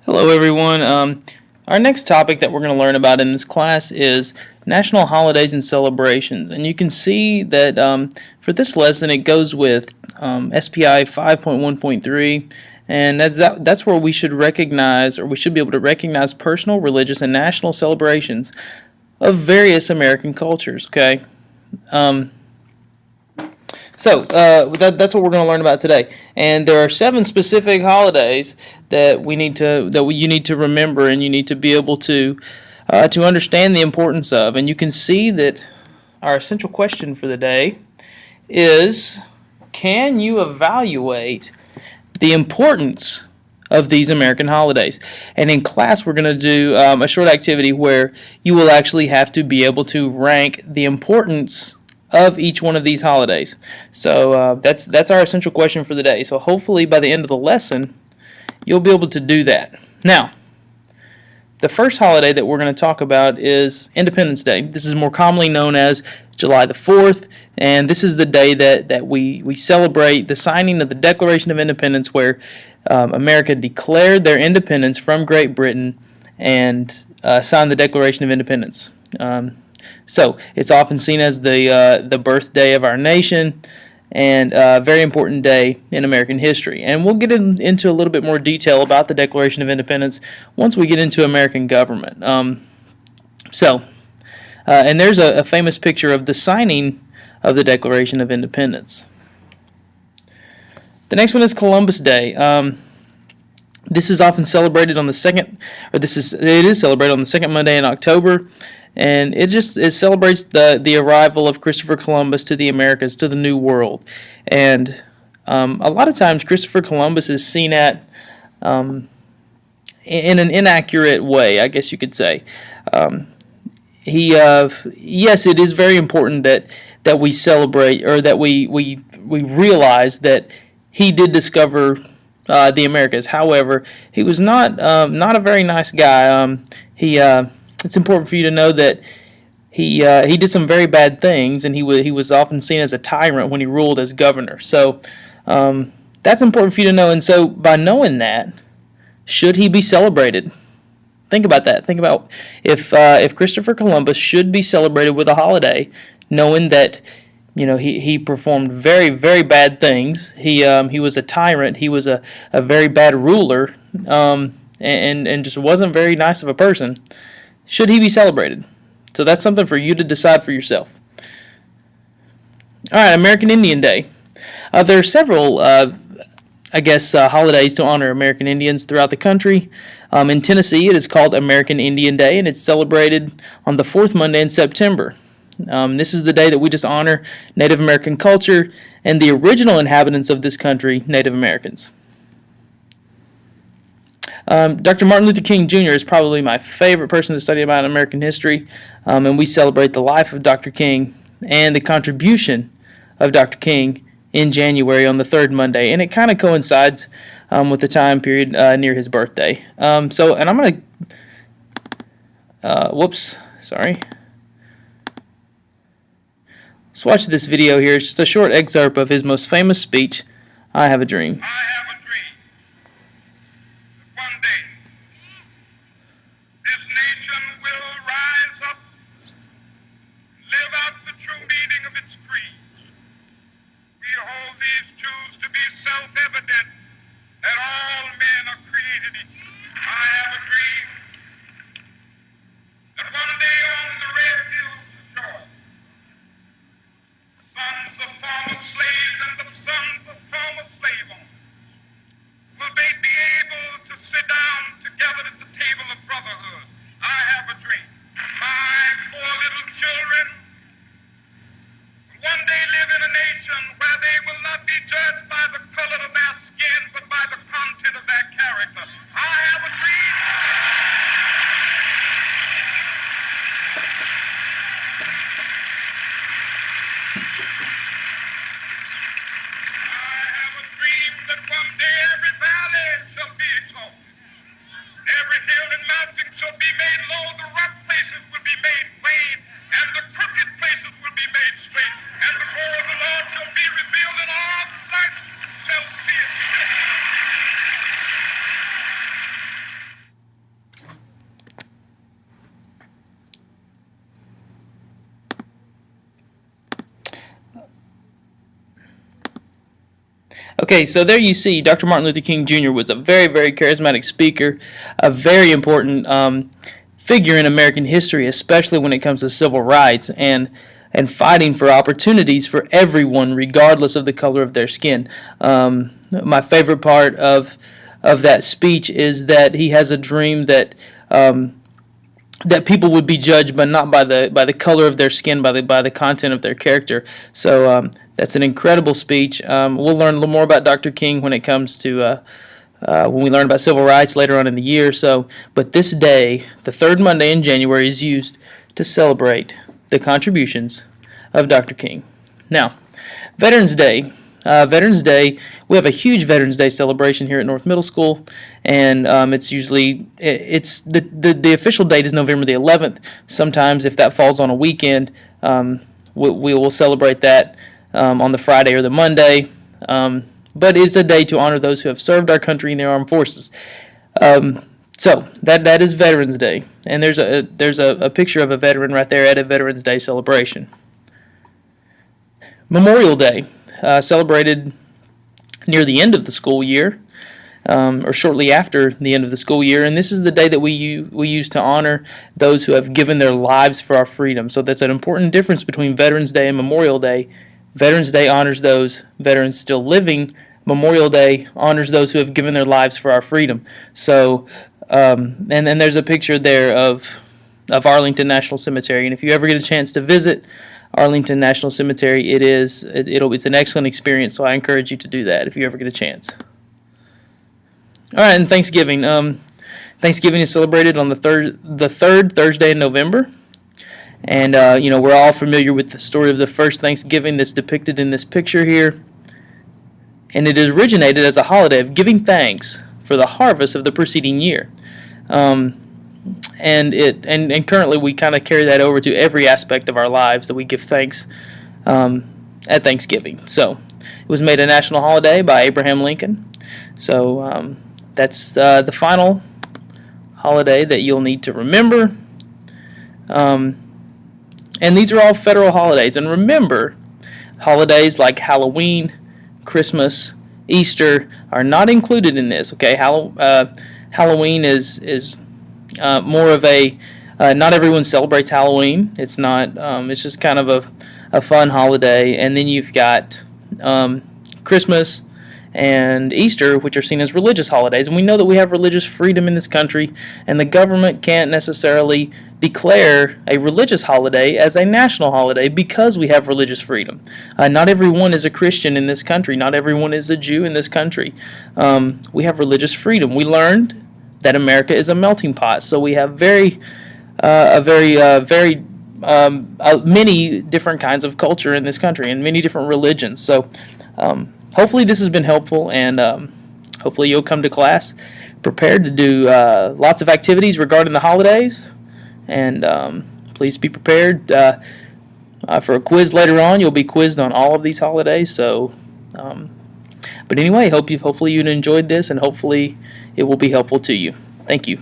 Hello everyone. Our next topic that we're going to learn about in this class is national holidays and celebrations. And you can see that for this lesson it goes with SPI 5.1.3, and that's where we should recognize, or we should be able to recognize, personal, religious, and national celebrations of various American cultures. Okay. That's what we're going to learn about today, and there are 7 specific holidays that you need to remember, and you need to be able to understand the importance of. And you can see that our essential question for the day is: can you evaluate the importance of these American holidays? And in class, we're going to do a short activity where you will actually have to be able to rank the importance of each one of these holidays. So that's our essential question for the day. So hopefully by the end of the lesson, you'll be able to do that. Now, the first holiday that we're going to talk about is Independence Day. This is more commonly known as July the 4th, and this is the day that we celebrate the signing of the Declaration of Independence, where America declared their independence from Great Britain and signed the Declaration of Independence. So it's often seen as the birthday of our nation, and a very important day in American history. And we'll get into a little bit more detail about the Declaration of Independence once we get into American government. And there's a famous picture of the signing of the Declaration of Independence. The next one is Columbus Day. This is often celebrated on the second, it is celebrated on the second Monday in October. And it celebrates the arrival of Christopher Columbus to the Americas, to the New World. And a lot of times Christopher Columbus is seen at in an inaccurate way, I guess you could say. Yes, it is very important that we celebrate, or that we realize that he did discover the Americas. However, he was not a very nice guy. It's important for you to know that he did some very bad things, and he was often seen as a tyrant when he ruled as governor. So that's important for you to know. And so by knowing that, should he be celebrated? Think about that. Think about if Christopher Columbus should be celebrated with a holiday, knowing that he performed very, very bad things. He was a tyrant. He was a very bad ruler, and just wasn't very nice of a person. Should he be celebrated? So that's something for you to decide for yourself. All right, American Indian Day. There are several, holidays to honor American Indians throughout the country. In Tennessee, it is called American Indian Day, and it's celebrated on the 4th Monday in September. This is the day that we just honor Native American culture and the original inhabitants of this country, Native Americans. Dr. Martin Luther King Jr. is probably my favorite person to study about American history, and we celebrate the life of Dr. King and the contribution of Dr. King in January on the 3rd Monday, and it kind of coincides with the time period near his birthday. And I'm going to, let's watch this video here. It's just a short excerpt of his most famous speech, I Have a Dream. Okay, so there you see, Dr. Martin Luther King Jr. was a very, very charismatic speaker, a very important figure in American history, especially when it comes to civil rights and fighting for opportunities for everyone, regardless of the color of their skin. My favorite part of that speech is that he has a dream that that people would be judged, but not by the color of their skin, by the content of their character. So that's an incredible speech. We'll learn a little more about Dr. King when it comes to when we learn about civil rights later on in the year. So, but this day, the third Monday in January, is used to celebrate the contributions of Dr. King. Now, Veterans Day. Veterans Day, we have a huge Veterans Day celebration here at North Middle School, and it's the official date is November the 11th. Sometimes, if that falls on a weekend, we will celebrate that on the Friday or the Monday. But it's a day to honor those who have served our country in the armed forces. So that is Veterans Day, and there's a picture of a veteran right there at a Veterans Day celebration. Memorial Day, celebrated near the end of the school year, or shortly after the end of the school year, and this is the day that we use to honor those who have given their lives for our freedom. So that's an important difference between Veterans Day and Memorial Day. Veterans Day honors those veterans still living. Memorial Day honors those who have given their lives for our freedom. So, and then there's a picture there of Arlington National Cemetery, and if you ever get a chance to visit Arlington National Cemetery, it's an excellent experience. So I encourage you to do that if you ever get a chance. All right, and Thanksgiving. Thanksgiving is celebrated on the third Thursday in November. And, we're all familiar with the story of the first Thanksgiving that's depicted in this picture here. And it originated as a holiday of giving thanks for the harvest of the preceding year. And currently we kind of carry that over to every aspect of our lives, that we give thanks at Thanksgiving. So it was made a national holiday by Abraham Lincoln. So that's the final holiday that you'll need to remember. And these are all federal holidays. And remember, holidays like Halloween, Christmas, Easter are not included in this. Okay, Halloween is more of a not everyone celebrates Halloween. It's not. It's just kind of a fun holiday. And then you've got Christmas and Easter, which are seen as religious holidays. And we know that we have religious freedom in this country, and the government can't necessarily declare a religious holiday as a national holiday because we have religious freedom. Not everyone is a Christian in this country. Not everyone is a Jew in this country. We have religious freedom. We learned that America is a melting pot, so we have many different kinds of culture in this country and many different religions. So hopefully this has been helpful, and hopefully you'll come to class prepared to do lots of activities regarding the holidays. And please be prepared for a quiz later on. You'll be quizzed on all of these holidays. So, but anyway, hopefully you enjoyed this, and hopefully it will be helpful to you. Thank you.